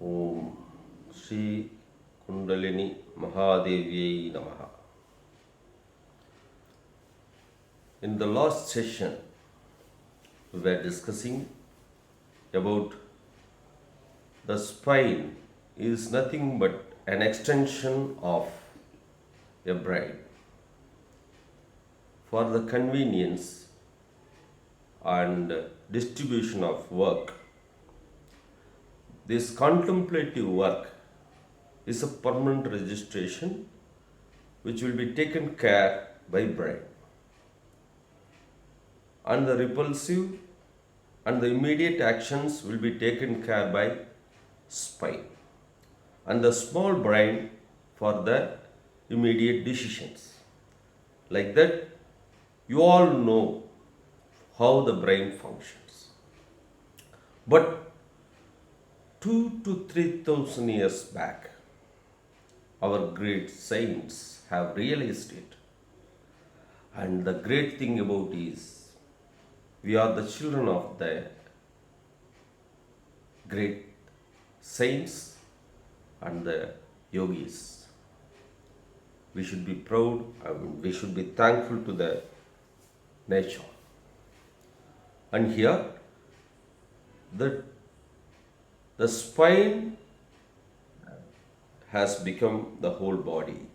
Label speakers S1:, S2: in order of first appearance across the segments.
S1: Om Shri Kundalini Mahadevyai Namaha. In the last session, we were discussing about the spine is nothing but an extension of a brain. For the convenience and distribution of work, this contemplative work is a permanent registration which will be taken care by brain. And the repulsive and the immediate actions will be taken care by spine. And the small brain for the immediate decisions. Like that, you all know how the brain functions. But 2 to 3,000 years back, our great saints have realized it. And the great thing about is, we are the children of the great saints and the yogis. We should be proud and we should be thankful to the nature. And here, the spine has become the whole body.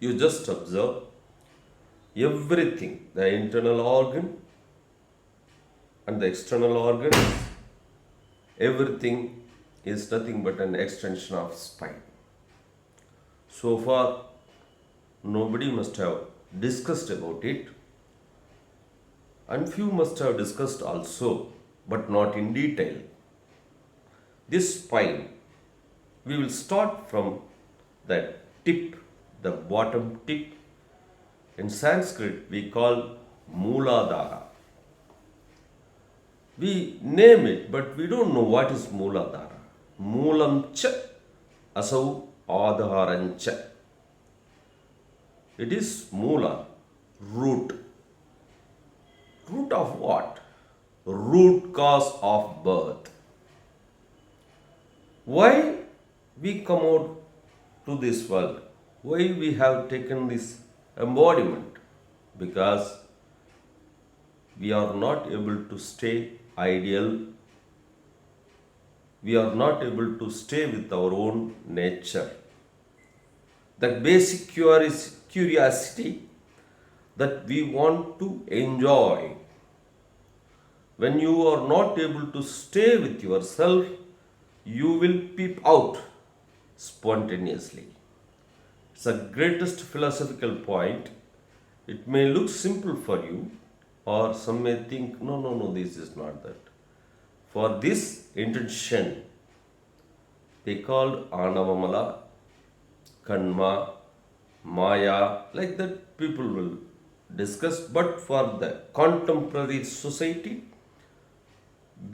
S1: You just observe everything, the internal organ and the external organs, everything is nothing but an extension of spine. So far, nobody must have discussed about it, and few must have discussed also, but not in detail. This spine, we will start from the tip, the bottom tip. In Sanskrit, we call Mooladhara. We name it, but we don't know what is Mooladhara. Moolam cha, asau adharan cha. It is Moola, root. Root of what? Root cause of birth. Why we come out to this world? Why we have taken this embodiment? Because we are not able to stay ideal. We are not able to stay with our own nature. That basic curiosity that we want to enjoy. When you are not able to stay with yourself, you will peep out spontaneously. It's the greatest philosophical point. It may look simple for you, or some may think, no, this is not that. For this intention, they called Anavamala, Kanma, Maya, like that people will discuss. But for the contemporary society,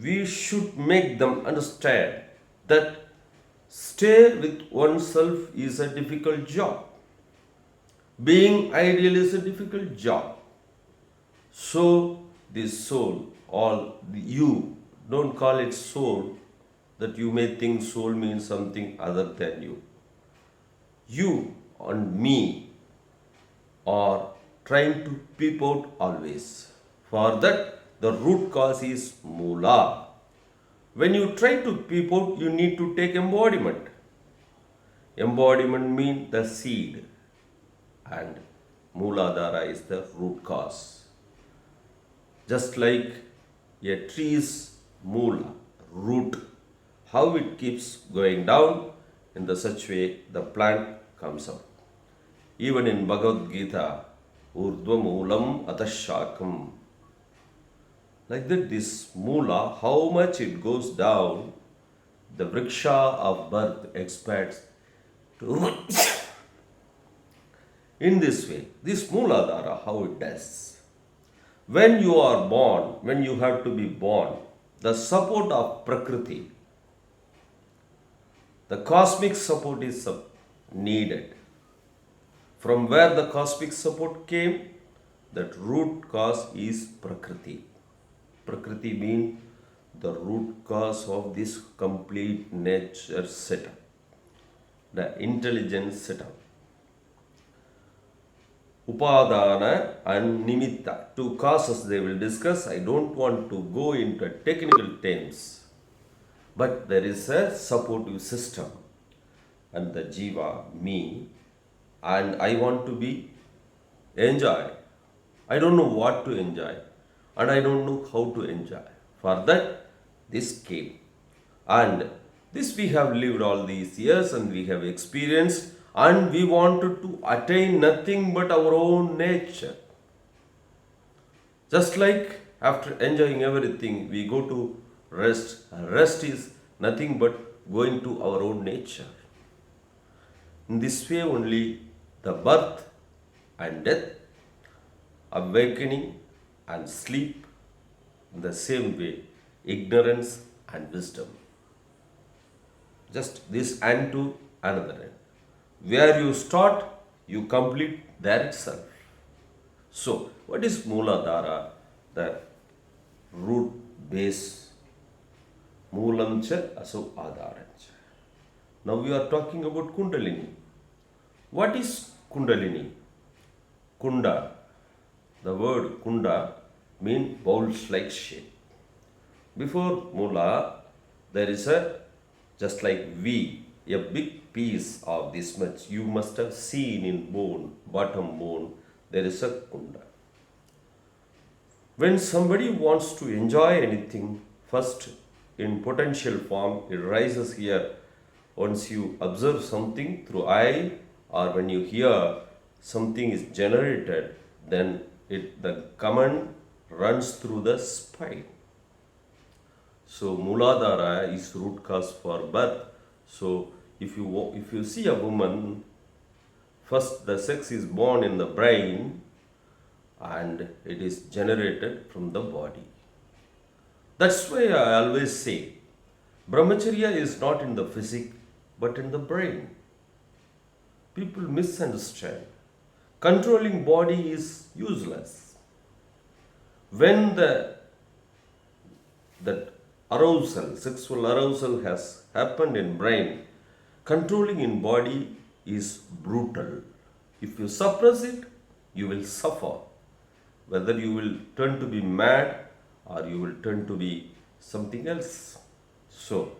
S1: we should make them understand that stay with oneself is a difficult job. Being ideal is a difficult job. So this soul, you don't call it soul, that you may think soul means something other than you. You and me are trying to peep out always. For that, the root cause is Moola. When you try to peep out, you need to take embodiment. Embodiment means the seed, and Mooladhara is the root cause. Just like a tree's moola, root, how it keeps going down, in the such way the plant comes out. Even in Bhagavad Gita, Urdhva Moolam Atashakam. Like that, this moola, how much it goes down, the vriksha of birth expands to in this way. This Mooladhara, how it does. When you are born, when you have to be born, the support of Prakriti, the cosmic support is needed. From where the cosmic support came, that root cause is Prakriti. Prakriti means the root cause of this complete nature setup, the intelligence setup. Upadana and Nimitta, two causes they will discuss. I don't want to go into technical terms, but there is a supportive system and the Jiva, me, and I want to be enjoy. I don't know what to enjoy and I don't know how to enjoy. For that, this came. And this we have lived all these years and we have experienced, and we wanted to attain nothing but our own nature. Just like after enjoying everything, we go to rest. Rest is nothing but going to our own nature. In this way only the birth and death, awakening and sleep, in the same way ignorance and wisdom. Just this end to another end. Where you start, you complete there itself. So, what is Mooladhara? The root base. Moolam cha aso adharancha. Now we are talking about kundalini. What is kundalini? Kunda. The word kunda means bowl-like shape. Before Mula, there is a, just like V, a big piece of this much. You must have seen in bone, bottom bone, there is a kunda. When somebody wants to enjoy anything, first in potential form, it rises here. Once you observe something through eye, or when you hear something is generated, then the command runs through the spine. So Mooladhara is root cause for birth. So if you see a woman, first the sex is born in the brain and it is generated from the body. That's why I always say brahmacharya is not in the physique but in the brain. People misunderstand. Controlling body is useless. When that arousal, sexual arousal has happened in brain, controlling in body is brutal. If you suppress it, you will suffer. Whether you will turn to be mad or you will turn to be something else. So,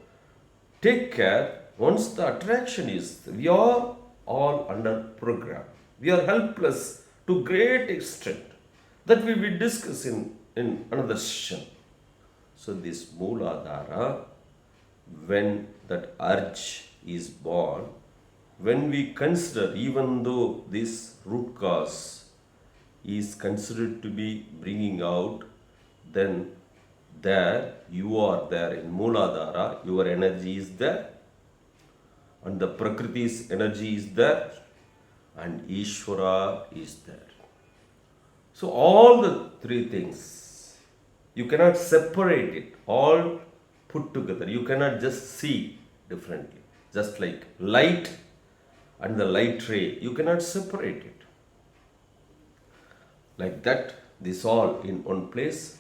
S1: take care. Once the attraction is, we are all under program. We are helpless to great extent. That we will discuss in another session. So this Mooladhara, when that urge is born, when we consider, even though this root cause is considered to be bringing out, then there you are there in Mooladhara, your energy is there, and the Prakriti's energy is there, and Ishvara is there. So all the three things, you cannot separate it, all put together. You cannot just see differently. Just like light and the light ray, you cannot separate it. Like that, this all in one place,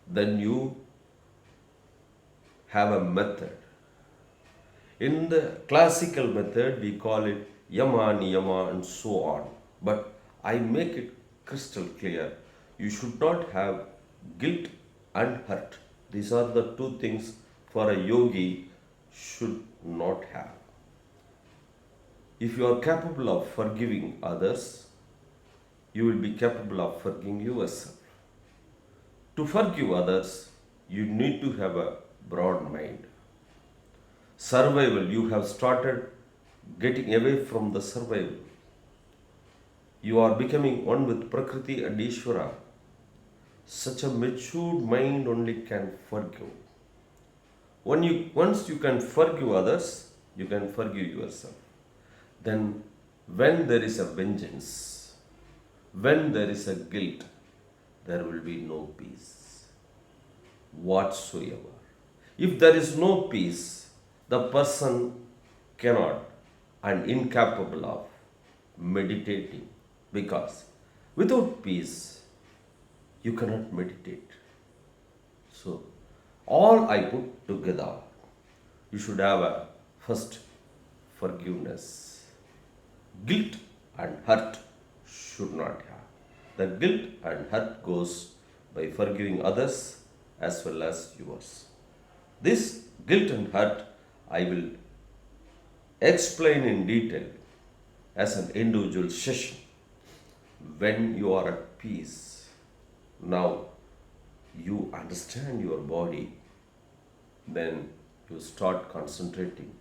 S1: then you have a method. In the classical method, we call it yama, niyama, and so on. But I make it crystal clear. You should not have guilt and hurt. These are the two things for a yogi should not have. If you are capable of forgiving others, you will be capable of forgiving yourself. To forgive others, you need to have a broad mind. Survival, you have started getting away from the survival. You are becoming one with Prakriti and Ishvara. Such a matured mind only can forgive. Once you can forgive others, you can forgive yourself. Then when there is a vengeance, when there is a guilt, there will be no peace whatsoever. If there is no peace, the person cannot and incapable of meditating, because without peace you cannot meditate. So all I put together. You should have a first forgiveness. Guilt and hurt should not have. The guilt and hurt goes by forgiving others as well as yours. This guilt and hurt I will explain in detail as an individual session when you are at peace. Now you understand your body, then you start concentrating.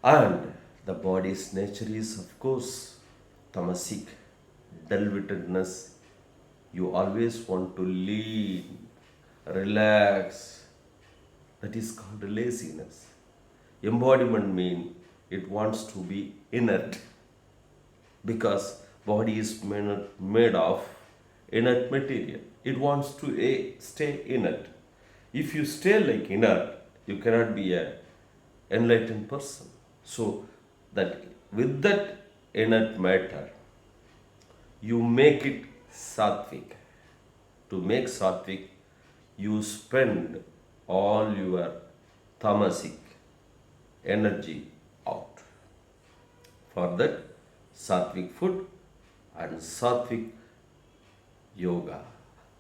S1: And the body's nature is, of course, tamasic, dull-wittedness. You always want to lean, relax. That is called laziness. Embodiment means it wants to be inert because body is made of inert material. It wants to stay inert. If you stay like inert, you cannot be a enlightened person. So that with that inert matter, you make it sattvic. To make sattvic, you spend all your tamasic energy out. For that, sattvic food and sattvic yoga.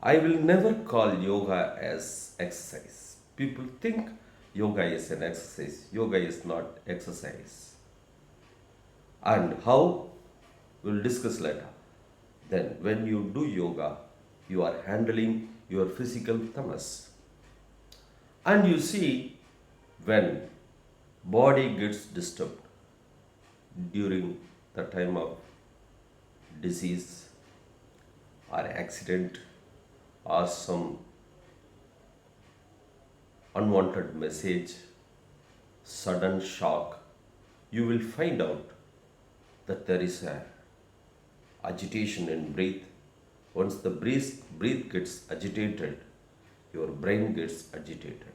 S1: I will never call yoga as exercise. People think yoga is an exercise. Yoga is not exercise. And how? We'll discuss later. Then, when you do yoga, you are handling your physical tamas. And you see, when body gets disturbed during the time of disease or accident or some unwanted message, sudden shock, you will find out that there is a agitation in breath. Once the breath gets agitated, your brain gets agitated.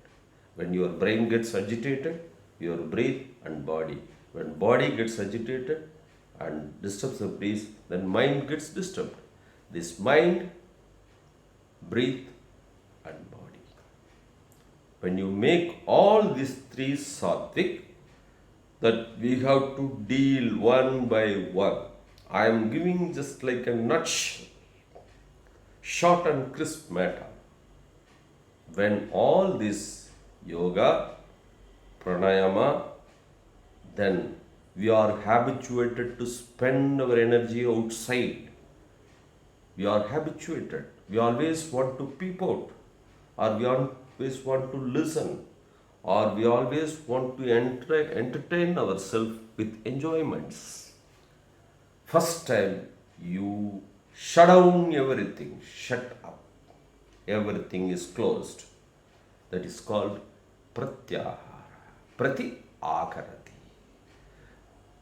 S1: When your brain gets agitated, your breath and body. When body gets agitated and disturbs the breath, then mind gets disturbed. This mind, breath and body. When you make all these three sattvic, that we have to deal one by one. I am giving just like a nutshell, short and crisp matter. When all this yoga, pranayama, then we are habituated to spend our energy outside. We are habituated. We always want to peep out, or we always want to listen, or we always want to entertain ourselves with enjoyments. First time you shut down everything, shut up. Everything is closed. That is called pratyahara. Prati akarati.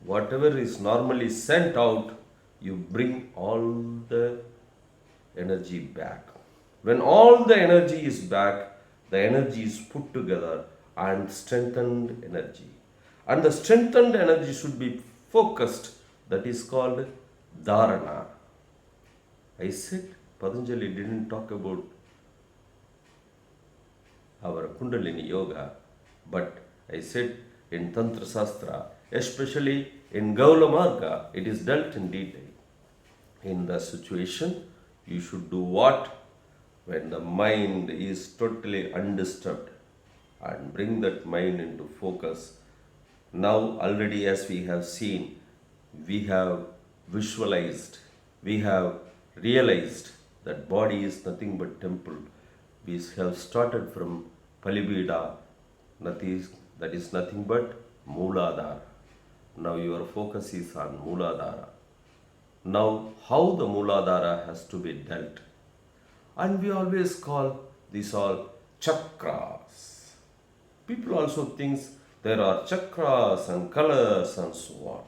S1: Whatever is normally sent out, you bring all the energy back. When all the energy is back, the energy is put together and strengthened energy. And the strengthened energy should be focused. That is called dharana. I said Patanjali didn't talk about our kundalini yoga, but I said in Tantra Shastra, especially in Gaula Marga, it is dealt in detail. In the situation, you should do what? When the mind is totally undisturbed, and bring that mind into focus. Now, already as we have seen, we have visualized, we have realized that body is nothing but temple. We have started from Palibida, that is nothing but Mooladhara. Now your focus is on Mooladhara. Now how the Mooladhara has to be dealt. And we always call these all chakras. People also think there are chakras and colors and so on.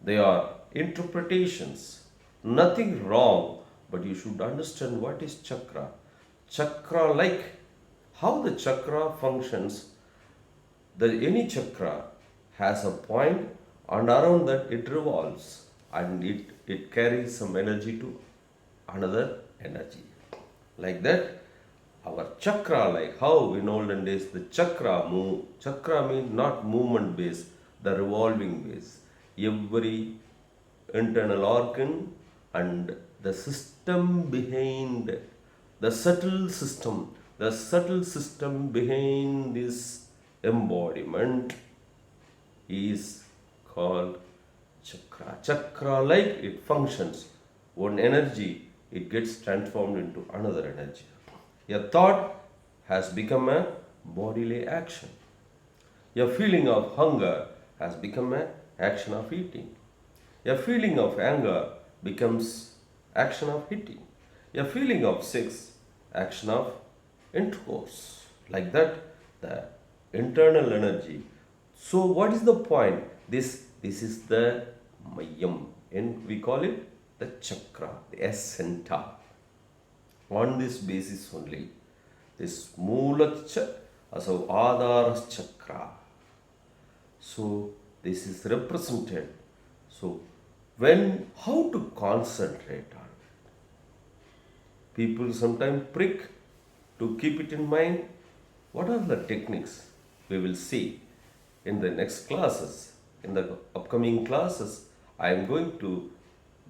S1: They are interpretations. Nothing wrong, but you should understand what is chakra. Chakra, like how the chakra functions, any chakra has a point and around that it revolves and it carries some energy to another energy. Like that, our chakra, like how in olden days the chakra move. Chakra means not movement base, the revolving base. Every internal organ and the system behind the subtle system behind this embodiment is called chakra. Chakra, like it functions. One energy, it gets transformed into another energy. A thought has become a bodily action. A feeling of hunger has become an action of eating. A feeling of anger becomes action of hitting. A feeling of sex, action of intercourse. Like that, the internal energy. So, what is the point? This is the mayam, and we call it the chakra, the center. On this basis only, this Mulacha as a Adhara chakra. So this is represented. So when how to concentrate on it? People sometimes prick to keep it in mind. What are the techniques? We will see in the next classes. In the upcoming classes, I am going to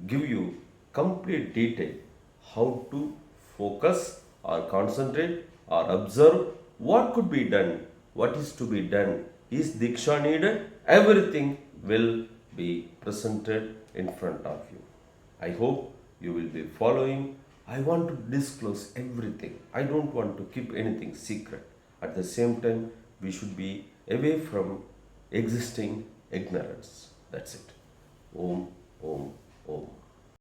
S1: give you complete detail how to focus or concentrate or observe what could be done, what is to be done, is Diksha needed? Everything will be presented in front of you. I hope you will be following. I want to disclose everything. I don't want to keep anything secret. At the same time, we should be away from existing ignorance. That's it. Om, Om, Om.